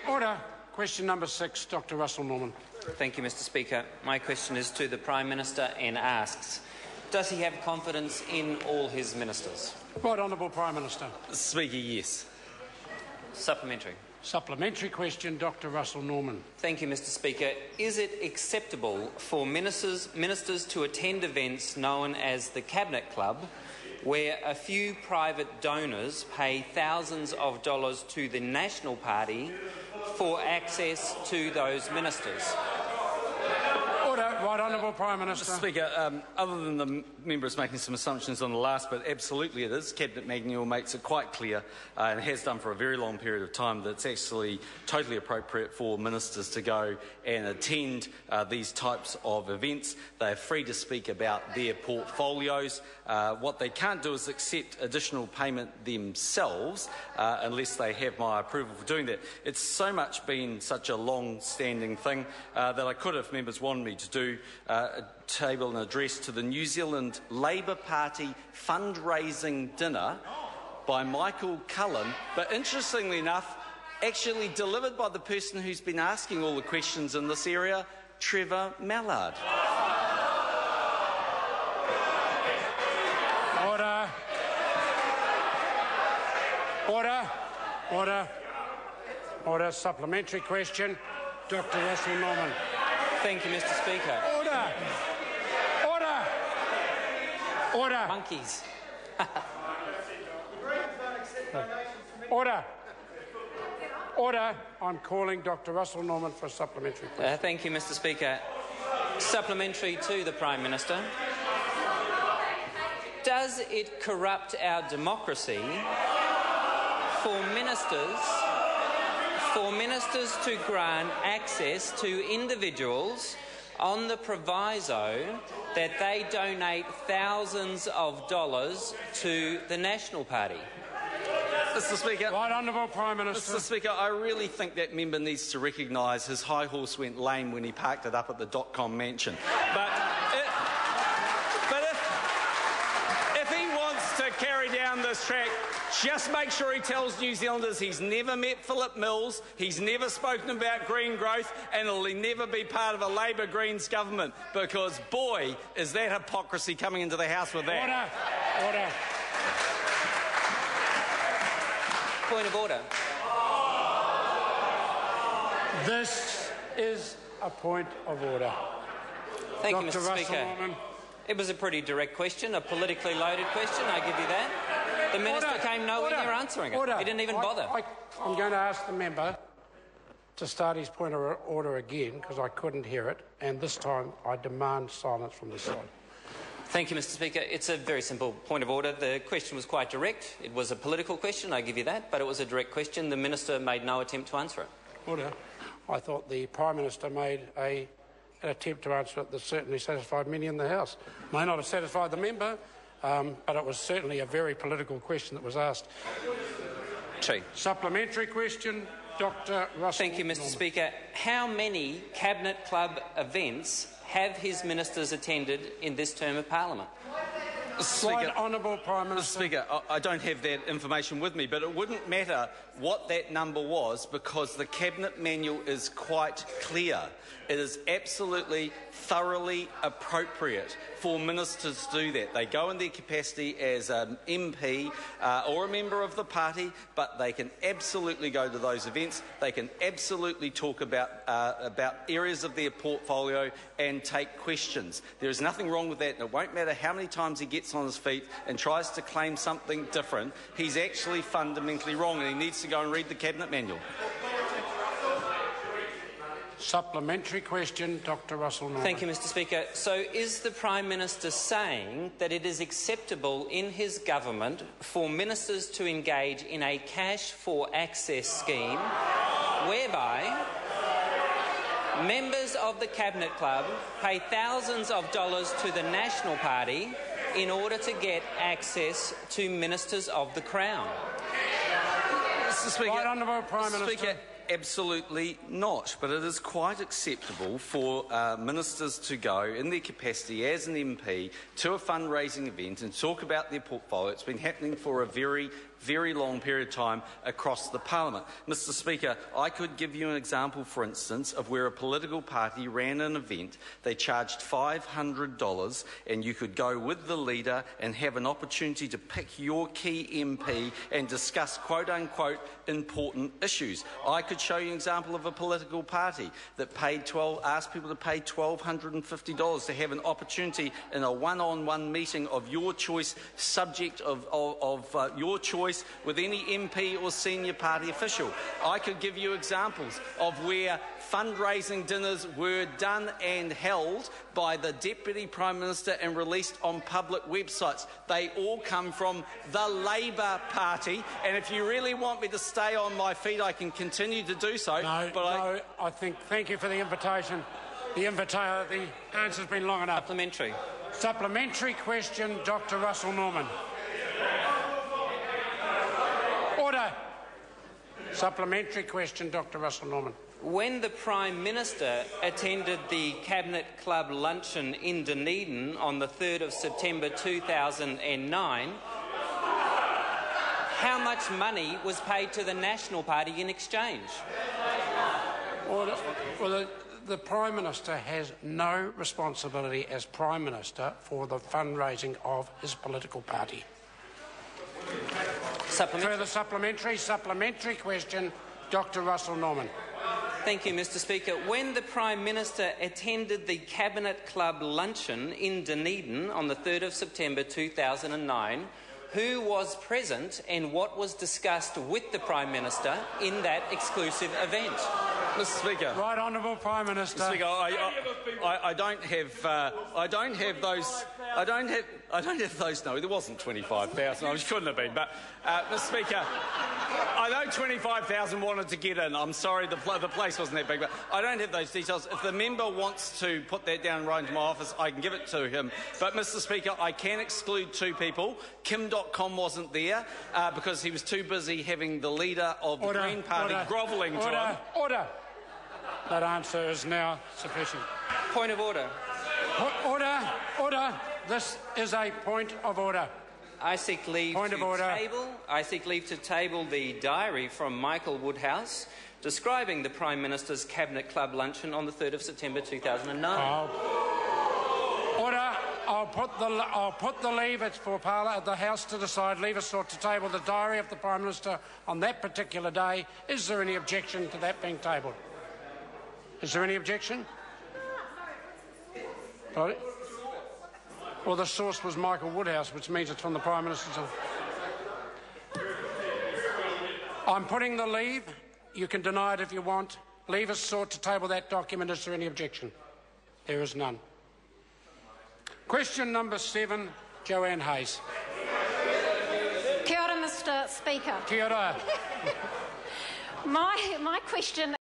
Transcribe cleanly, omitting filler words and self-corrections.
Order. Question number 6, Dr. Russell Norman. Thank you, Mr. Speaker. My question is to the Prime Minister and asks, does he have confidence in all his ministers? Right Honourable Prime Minister. Speaker, yes. Supplementary. Supplementary question, Dr. Russell Norman. Thank you, Mr. Speaker. Is it acceptable for ministers to attend events known as the Cabinet Club, where a few private donors pay thousands of dollars to the National Party for access to those ministers? Order. Right Honourable Prime Minister. Mr. Speaker, other than the members making some assumptions on the last bit, absolutely it is. Cabinet Manual makes it quite clear, and has done for a very long period of time, that it's actually totally appropriate for ministers to go and attend these types of events. They are free to speak about their portfolios. What they can't do is accept additional payment themselves unless they have my approval for doing that. It's so much been such a long-standing thing that I could, if members wanted me to do, table an address to the New Zealand Labour Party fundraising dinner by Michael Cullen, but interestingly enough, actually delivered by the person who's been asking all the questions in this area, Trevor Mallard. Order. Order. Order. Order. Supplementary question, Dr. Russell Norman. Thank you, Mr. Speaker. Order. Order. Order. Monkeys. Order. Order. I'm calling Dr. Russell Norman for a supplementary question. Thank you, Mr. Speaker. Supplementary to the Prime Minister. Does it corrupt our democracy for ministers to grant access to individuals on the proviso that they donate thousands of dollars to the National Party? Mr. Speaker. Right Honourable Prime Minister. Mr. Speaker, I really think that member needs to recognise his high horse went lame when he parked it up at the .com mansion. But if he wants to carry down this track, just make sure he tells New Zealanders he's never met Philip Mills, he's never spoken about green growth, and he'll never be part of a Labour Greens government, because, boy, is that hypocrisy coming into the House with that. Order. Order. Point of order. This is a point of order. Thank Dr. you, Mr. Russell Speaker. Norman. It was a pretty direct question, a politically loaded question, I give you that. The Minister came nowhere near answering it. He didn't even bother. I'm going to ask the member to start his point of order again, because I couldn't hear it, and this time I demand silence from the side. Thank you, Mr. Speaker. It's a very simple point of order. The question was quite direct. It was a political question, I give you that, but it was a direct question. The Minister made no attempt to answer it. Order. I thought the Prime Minister made an attempt to answer it that certainly satisfied many in the House. May not have satisfied the member, but it was certainly a very political question that was asked. Supplementary question, Dr. Russell. Thank you, Mr. Speaker. How many Cabinet Club events have his ministers attended in this term of Parliament? Right Honourable Prime Minister. Mr. Speaker, I don't have that information with me, but it wouldn't matter what that number was, because the Cabinet Manual is quite clear. It is absolutely thoroughly appropriate for ministers to do that. They go in their capacity as an MP or a member of the party, but they can absolutely go to those events. They can absolutely talk about areas of their portfolio and take questions. There is nothing wrong with that, and it won't matter how many times he gets on his feet and tries to claim something different. He's actually fundamentally wrong, and he needs to go and read the Cabinet Manual. Supplementary question, Dr. Russell Norman. Thank you, Mr. Speaker. So is the Prime Minister saying that it is acceptable in his government for ministers to engage in a cash for access scheme whereby members of the Cabinet Club pay thousands of dollars to the National Party in order to get access to ministers of the Crown? Mr. Speaker, right Honourable Prime Minister. Speaker, absolutely not, but it is quite acceptable for ministers to go in their capacity as an MP to a fundraising event and talk about their portfolio. It's been happening for a very, very long period of time across the Parliament. Mr Speaker, I could give you an example, for instance, of where a political party ran an event, they charged $500 and you could go with the leader and have an opportunity to pick your key MP and discuss quote-unquote important issues. I could show you an example of a political party that asked people to pay $1,250 to have an opportunity in a one-on-one meeting of your choice, subject of your choice with any MP or senior party official. I could give you examples of where fundraising dinners were done and held by the Deputy Prime Minister and released on public websites. They all come from the Labour Party, and if you really want me to stay on my feet, I can continue to do so. Thank you for the invitation. The answer's been long enough. Supplementary. Supplementary question, Dr. Russel Norman. Order. Supplementary question, Dr. Russel Norman. When the Prime Minister attended the Cabinet Club luncheon in Dunedin on the 3rd of September 2009, how much money was paid to the National Party in exchange? Order. Well, the Prime Minister has no responsibility as Prime Minister for the fundraising of his political party. Further supplementary question, Dr. Russel Norman. Thank you, Mr Speaker. When the Prime Minister attended the Cabinet Club luncheon in Dunedin on the 3rd of September 2009, who was present and what was discussed with the Prime Minister in that exclusive event? Mr Speaker. Right Honourable Prime Minister. Mr Speaker, I don't have those. No, there wasn't 25,000. I couldn't have been. But, Mr Speaker, I know 25,000 wanted to get in. I'm sorry, the place wasn't that big. But I don't have those details. If the member wants to put that down right into my office, I can give it to him. But, Mr Speaker, I can exclude two people. Kim.com wasn't there because he was too busy having the leader of the Green Party grovelling to him. Order. That answer is now sufficient. Point of order. Order. This is a point of order. I seek leave to table the diary from Michael Woodhouse describing the Prime Minister's Cabinet Club luncheon on the 3rd of September 2009. Order. I'll put the leave. It's for the House to decide. Leave us sought to table the diary of the Prime Minister on that particular day. Is there any objection to that being tabled? Is there any objection? Sorry? Well, the source was Michael Woodhouse, which means it's from the Prime Minister's. I'm putting the leave. You can deny it if you want. Leave us sought to table that document. Is there any objection? There is none. Question number 7, Joanne Hayes. Kia ora, Mr Speaker. Kia ora. My question